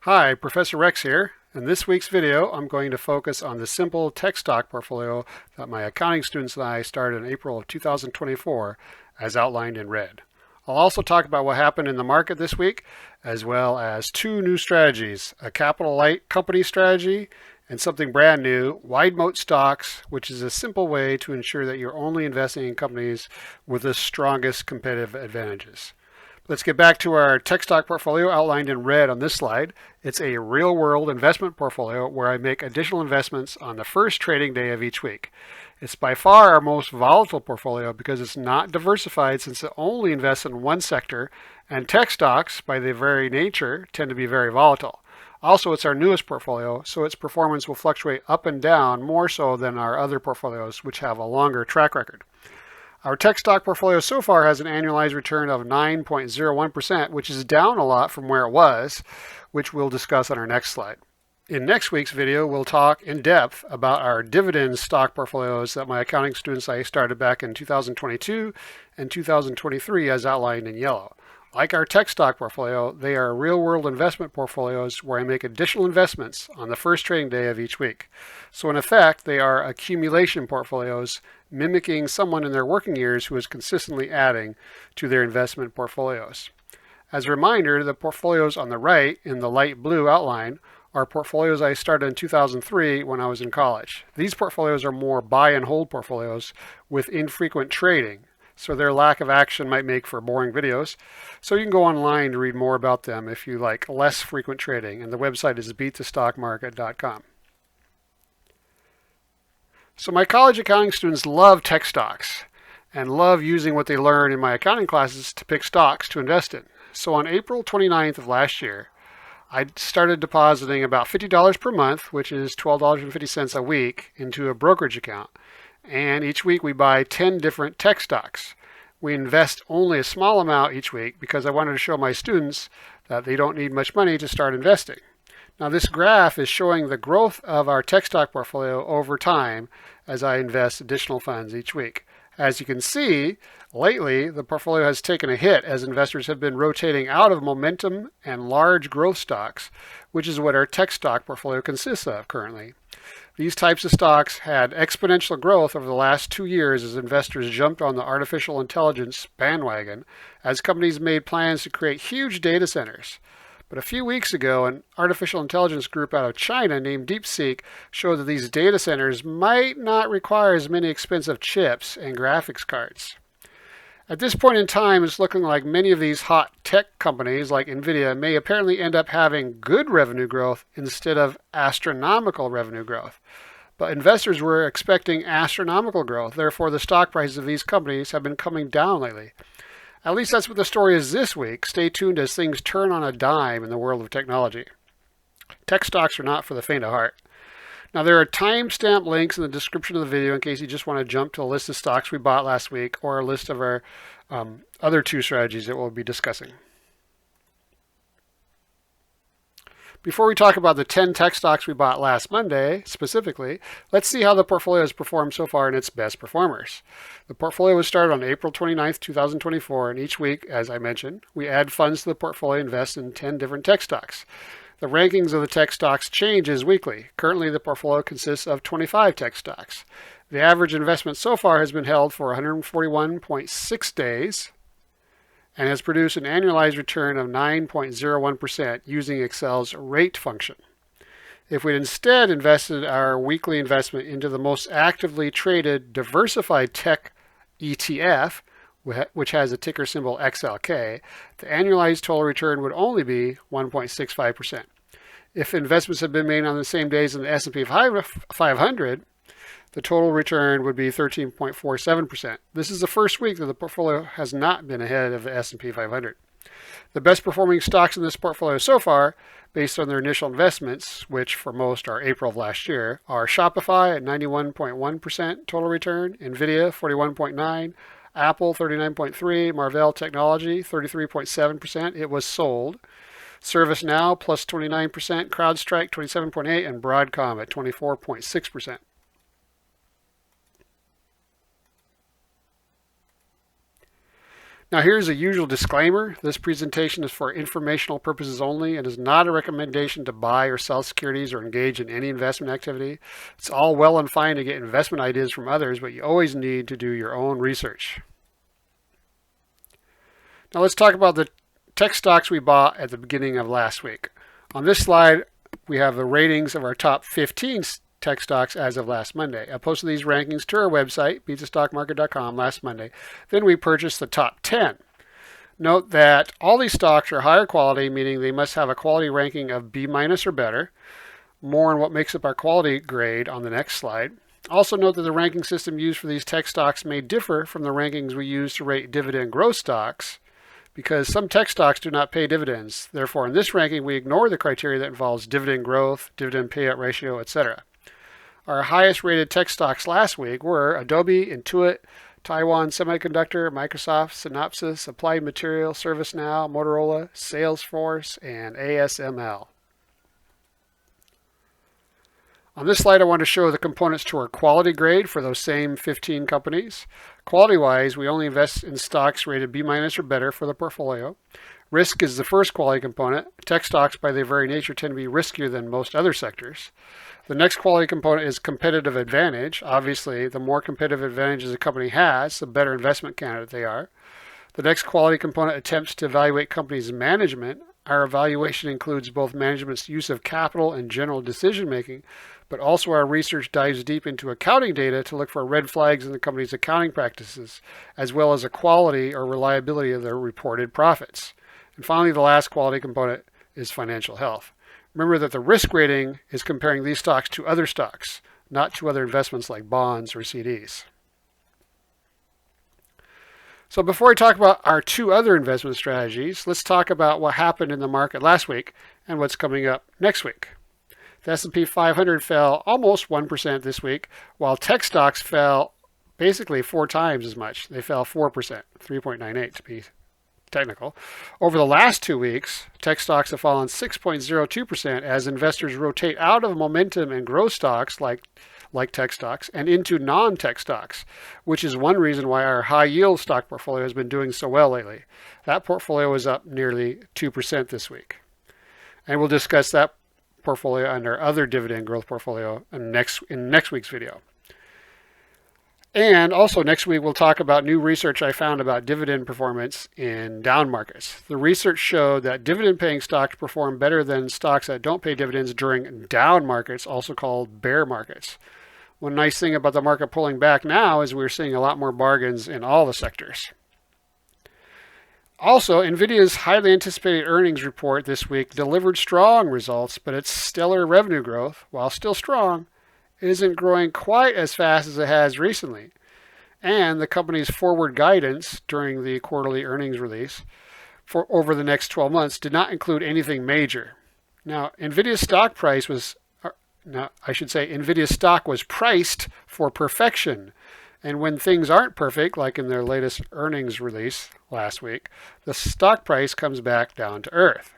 Hi, Professor Rex here. In this week's video, I'm going to focus on the simple tech stock portfolio that my accounting students and I started in April of 2024, as outlined in red. I'll also talk about what happened in the market this week, as well as two new strategies, a capital light company strategy and something brand new, Wide-Moat stocks, which is a simple way to ensure that you're only investing in companies with the strongest competitive advantages. Let's get back to our tech stock portfolio outlined in red on this slide. It's a real-world investment portfolio where I make additional investments on the first trading day of each week. It's by far our most volatile portfolio because it's not diversified since it only invests in one sector, and tech stocks, by their very nature, tend to be very volatile. Also, it's our newest portfolio, so its performance will fluctuate up and down more so than our other portfolios, which have a longer track record. Our tech stock portfolio so far has an annualized return of 9.01%, which is down a lot from where it was, which we'll discuss on our next slide. In next week's video, we'll talk in depth about our dividend stock portfolios that my accounting students I started back in 2022 and 2023 as outlined in yellow. Like our tech stock portfolio, they are real-world investment portfolios where I make additional investments on the first trading day of each week. So in effect, they are accumulation portfolios mimicking someone in their working years who is consistently adding to their investment portfolios. As a reminder, the portfolios on the right in the light blue outline are portfolios I started in 2003 when I was in college. These portfolios are more buy and hold portfolios with infrequent trading, so their lack of action might make for boring videos. So you can go online to read more about them if you like less frequent trading, and the website is beatthestockmarket.com. So my college accounting students love tech stocks and love using what they learn in my accounting classes to pick stocks to invest in. So on April 29th of last year, I started depositing about $50 per month, which is $12.50 a week, into a brokerage account. And each week we buy 10 different tech stocks. We invest only a small amount each week because I wanted to show my students that they don't need much money to start investing. Now this graph is showing the growth of our tech stock portfolio over time as I invest additional funds each week. As you can see, lately the portfolio has taken a hit as investors have been rotating out of momentum and large growth stocks, which is what our tech stock portfolio consists of currently. These types of stocks had exponential growth over the last 2 years as investors jumped on the artificial intelligence bandwagon as companies made plans to create huge data centers. But a few weeks ago, an artificial intelligence group out of China named DeepSeek showed that these data centers might not require as many expensive chips and graphics cards. At this point in time, it's looking like many of these hot tech companies like Nvidia may apparently end up having good revenue growth instead of astronomical revenue growth. But investors were expecting astronomical growth, therefore the stock prices of these companies have been coming down lately. At least that's what the story is this week. Stay tuned as things turn on a dime in the world of technology. Tech stocks are not for the faint of heart. Now there are timestamp links in the description of the video in case you just want to jump to a list of stocks we bought last week or a list of our other two strategies that we'll be discussing. Before we talk about the 10 tech stocks we bought last Monday, specifically, let's see how the portfolio has performed so far in its best performers. The portfolio was started on April 29th, 2024, and each week, as I mentioned, we add funds to the portfolio and invest in 10 different tech stocks. The rankings of the tech stocks changes weekly. Currently, the portfolio consists of 25 tech stocks. The average investment so far has been held for 141.6 days and has produced an annualized return of 9.01% using Excel's rate function. If we'd instead invested our weekly investment into the most actively traded diversified tech ETF, which has a ticker symbol XLK, the annualized total return would only be 1.65%. If investments had been made on the same days in the S&P 500, the total return would be 13.47%. This is the first week that the portfolio has not been ahead of the S&P 500. The best performing stocks in this portfolio so far, based on their initial investments, which for most are April of last year, are Shopify at 91.1% total return, Nvidia 41.9%, Apple 39.3%, Marvell Technology 33.7%. It was sold. ServiceNow plus 29%, CrowdStrike 27.8%, and Broadcom at 24.6%. Now here's a usual disclaimer. This presentation is for informational purposes only and is not a recommendation to buy or sell securities or engage in any investment activity. It's all well and fine to get investment ideas from others, but you always need to do your own research. Now let's talk about the tech stocks we bought at the beginning of last week. On this slide, we have the ratings of our top 15 tech stocks as of last Monday. I posted these rankings to our website, beatthestockmarket.com, last Monday. Then we purchased the top 10. Note that all these stocks are higher quality, meaning they must have a quality ranking of B- or better. More on what makes up our quality grade on the next slide. Also note that the ranking system used for these tech stocks may differ from the rankings we use to rate dividend-growth stocks, because some tech stocks do not pay dividends. Therefore, in this ranking, we ignore the criteria that involves dividend growth, dividend payout ratio, etc. Our highest rated tech stocks last week were Adobe, Intuit, Taiwan Semiconductor, Microsoft, Synopsys, Applied Materials, ServiceNow, Motorola, Salesforce, and ASML. On this slide, I want to show the components to our quality grade for those same 15 companies. Quality-wise, we only invest in stocks rated B- or better for the portfolio. Risk is the first quality component. Tech stocks, by their very nature, tend to be riskier than most other sectors. The next quality component is competitive advantage. Obviously, the more competitive advantages a company has, the better investment candidate they are. The next quality component attempts to evaluate companies' management. Our evaluation includes both management's use of capital and general decision making, but also our research dives deep into accounting data to look for red flags in the company's accounting practices, as well as the quality or reliability of their reported profits. And finally, the last quality component is financial health. Remember that the risk rating is comparing these stocks to other stocks, not to other investments like bonds or CDs. So before I talk about our two other investment strategies, let's talk about what happened in the market last week and what's coming up next week. The S&P 500 fell almost 1% this week, while tech stocks fell basically 4 times as much. They fell 4%, 3.98 to be technical. Over the last 2 weeks, tech stocks have fallen 6.02% as investors rotate out of momentum and growth stocks like tech stocks and into non-tech stocks, which is one reason why our high yield stock portfolio has been doing so well lately. That portfolio is up nearly 2% this week. And we'll discuss that portfolio and our other dividend growth portfolio in next week's video. And also next week, we'll talk about new research I found about dividend performance in down markets. The research showed that dividend-paying stocks perform better than stocks that don't pay dividends during down markets, also called bear markets. One nice thing about the market pulling back now is we're seeing a lot more bargains in all the sectors. Also, Nvidia's highly anticipated earnings report this week delivered strong results, but its stellar revenue growth, while still strong, isn't growing quite as fast as it has recently. And the company's forward guidance during the quarterly earnings release for over the next 12 months did not include anything major. Now, Nvidia's stock was priced for perfection. And when things aren't perfect, like in their latest earnings release last week, the stock price comes back down to earth.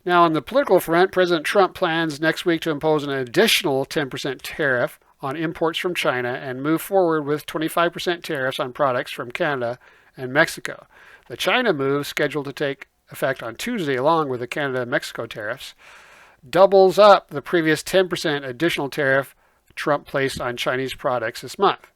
Now, on the political front, President Trump plans next week to impose an additional 10% tariff on imports from China and move forward with 25% tariffs on products from Canada and Mexico. The China move, scheduled to take effect on Tuesday along with the Canada and Mexico tariffs, doubles up the previous 10% additional tariff Trump placed on Chinese products this month.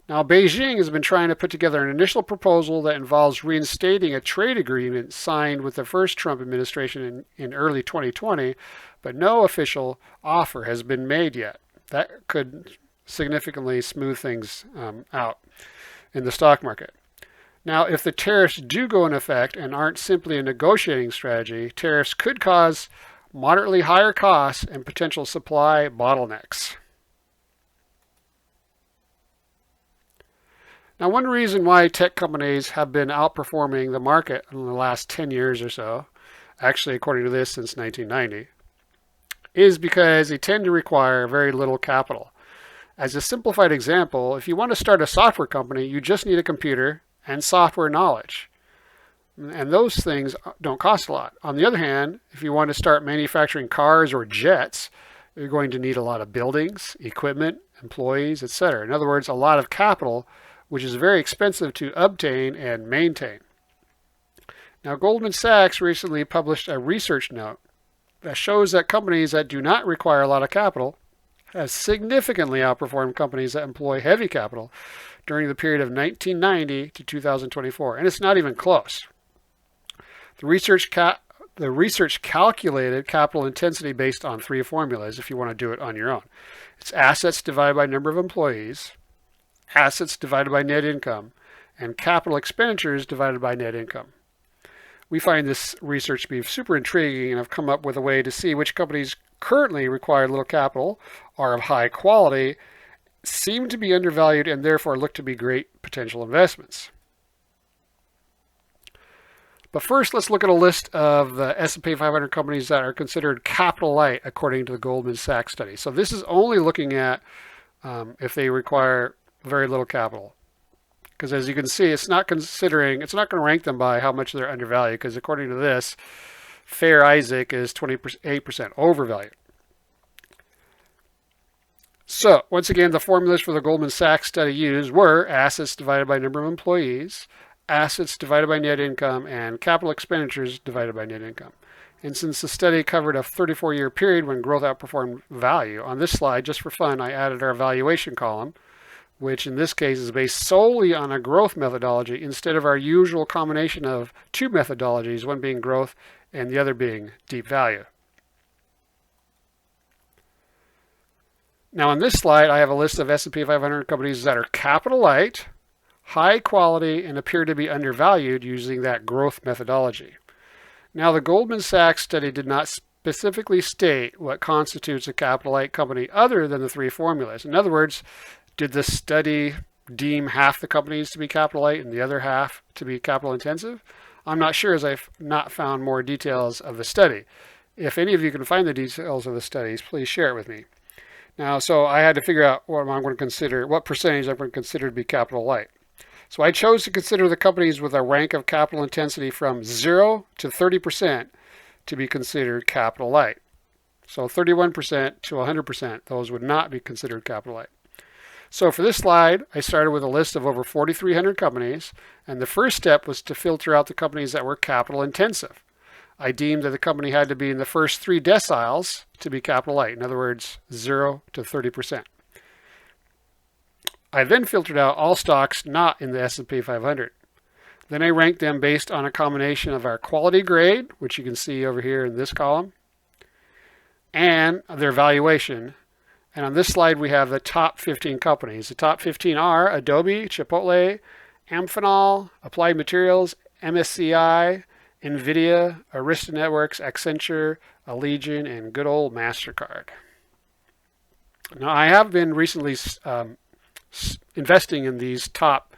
Now, Beijing has been trying to put together an initial proposal that involves reinstating a trade agreement signed with the first Trump administration in early 2020, but no official offer has been made yet. That could significantly smooth things out in the stock market. Now, if the tariffs do go into effect and aren't simply a negotiating strategy, tariffs could cause moderately higher costs and potential supply bottlenecks. Now, one reason why tech companies have been outperforming the market in the last 10 years or so, actually according to this since 1990, is because they tend to require very little capital. As a simplified example, if you want to start a software company, you just need a computer and software knowledge. And those things don't cost a lot. On the other hand, if you want to start manufacturing cars or jets, you're going to need a lot of buildings, equipment, employees, etc. In other words, a lot of capital, which is very expensive to obtain and maintain. Now, Goldman Sachs recently published a research note that shows that companies that do not require a lot of capital have significantly outperformed companies that employ heavy capital during the period of 1990 to 2024, and it's not even close. The research calculated capital intensity based on 3 formulas if you want to do it on your own. It's assets divided by number of employees, assets divided by net income, and capital expenditures divided by net income. We find this research to be super intriguing and have come up with a way to see which companies currently require little capital, are of high quality, seem to be undervalued, and therefore look to be great potential investments. But first, let's look at a list of the S&P 500 companies that are considered capital light according to the Goldman Sachs study. So this is only looking at if they require very little capital. Because as you can see, it's not going to rank them by how much they're undervalued, because according to this, Fair Isaac is 28% overvalued. So once again, the formulas for the Goldman Sachs study used were assets divided by number of employees, assets divided by net income, and capital expenditures divided by net income. And since the study covered a 34-year period when growth outperformed value, on this slide, just for fun, I added our valuation column, which in this case is based solely on a growth methodology instead of our usual combination of 2 methodologies, one being growth and the other being deep value. Now on this slide, I have a list of S&P 500 companies that are capital light, high quality, and appear to be undervalued using that growth methodology. Now the Goldman Sachs study did not specifically state what constitutes a capital light company other than the 3 formulas. In other words, did the study deem half the companies to be capital light and the other half to be capital intensive? I'm not sure, as I've not found more details of the study. If any of you can find the details of the studies, please share it with me. Now, so I had to figure out what percentage I'm going to consider to be capital light. So I chose to consider the companies with a rank of capital intensity from 0 to 30% to be considered capital light. So 31% to 100%, those would not be considered capital light. So for this slide, I started with a list of over 4,300 companies, and the first step was to filter out the companies that were capital intensive. I deemed that the company had to be in the first 3 deciles to be capital light, in other words, 0 to 30%. I then filtered out all stocks not in the S&P 500. Then I ranked them based on a combination of our quality grade, which you can see over here in this column, and their valuation. And on this slide, we have the top 15 companies. The top 15 are Adobe, Chipotle, Amphenol, Applied Materials, MSCI, Nvidia, Arista Networks, Accenture, Allegion, and good old MasterCard. Now, I have been recently investing in these top,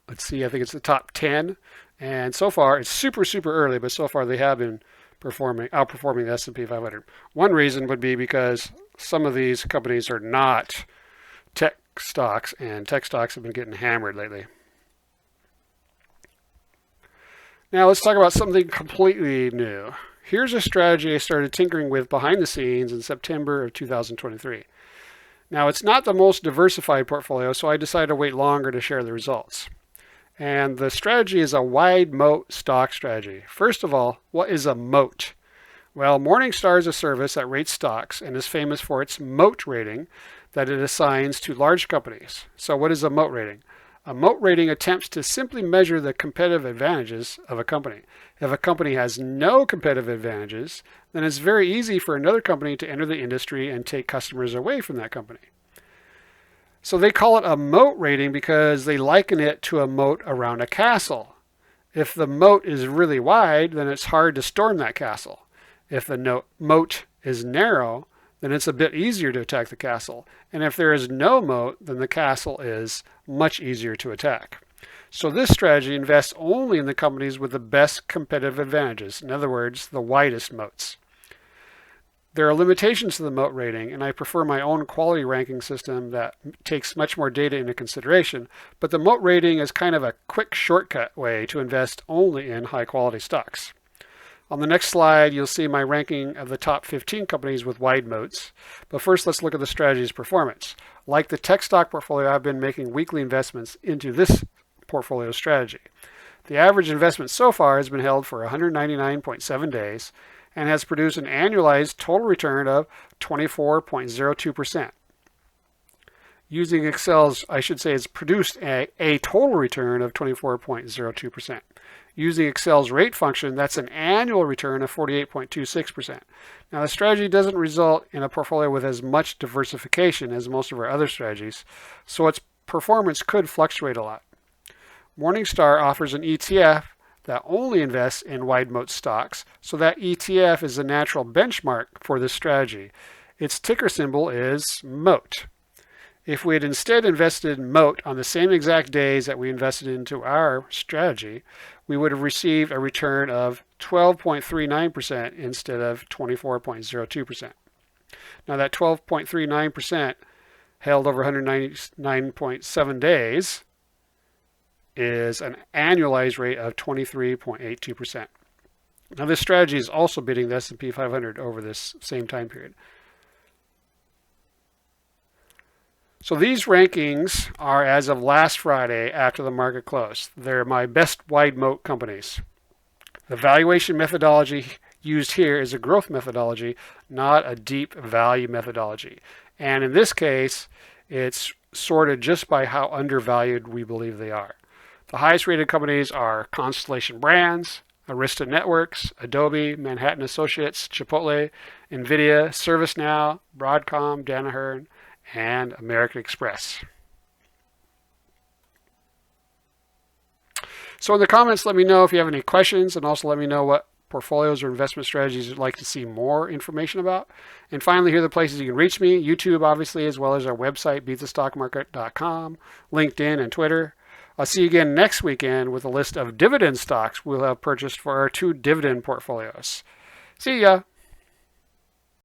I think it's the top 10. And so far, it's super early, but so far they have been outperforming the S&P 500. One reason would be because some of these companies are not tech stocks, and tech stocks have been getting hammered lately. Now let's talk about something completely new. Here's a strategy I started tinkering with behind the scenes in September of 2023. Now it's not the most diversified portfolio, so I decided to wait longer to share the results. And the strategy is a wide moat stock strategy. First of all, what is a moat? Well, Morningstar is a service that rates stocks and is famous for its moat rating that it assigns to large companies. So what is a moat rating? A moat rating attempts to simply measure the competitive advantages of a company. If a company has no competitive advantages, then it's very easy for another company to enter the industry and take customers away from that company. So they call it a moat rating because they liken it to a moat around a castle. If the moat is really wide, then it's hard to storm that castle. If the moat is narrow, then it's a bit easier to attack the castle. And if there is no moat, then the castle is much easier to attack. So this strategy invests only in the companies with the best competitive advantages. In other words, the widest moats. There are limitations to the moat rating, and I prefer my own quality ranking system that takes much more data into consideration, but the moat rating is kind of a quick shortcut way to invest only in high quality stocks. On the next slide, you'll see my ranking of the top 15 companies with wide moats. But first, let's look at the strategy's performance. Like the tech stock portfolio, I've been making weekly investments into this portfolio strategy. The average investment so far has been held for 199.7 days and has produced an annualized total return of 24.02%. Using Excel's, I should say, it's produced a total return of 24.02%. Using Excel's rate function, that's an annual return of 48.26%. Now, the strategy doesn't result in a portfolio with as much diversification as most of our other strategies, so its performance could fluctuate a lot. Morningstar offers an ETF that only invests in wide-moat stocks, so that ETF is a natural benchmark for this strategy. Its ticker symbol is MOAT. If we had instead invested in MOAT on the same exact days that we invested into our strategy, we would have received a return of 12.39% instead of 24.02%. Now that 12.39% held over 199.7 days is an annualized rate of 23.82%. Now this strategy is also beating the S&P 500 over this same time period. So these rankings are as of last Friday after the market closed. They're my best wide moat companies. The valuation methodology used here is a growth methodology, not a deep value methodology. And in this case, it's sorted just by how undervalued we believe they are. The highest rated companies are Constellation Brands, Arista Networks, Adobe, Manhattan Associates, Chipotle, Nvidia, ServiceNow, Broadcom, Danaher, and American Express. So in the comments, let me know if you have any questions, and also let me know what portfolios or investment strategies you'd like to see more information about. And finally, here are the places you can reach me: YouTube, obviously, as well as our website, beatthestockmarket.com, LinkedIn, and Twitter. I'll see you again next weekend with a list of dividend stocks we'll have purchased for our 2 dividend portfolios. See ya!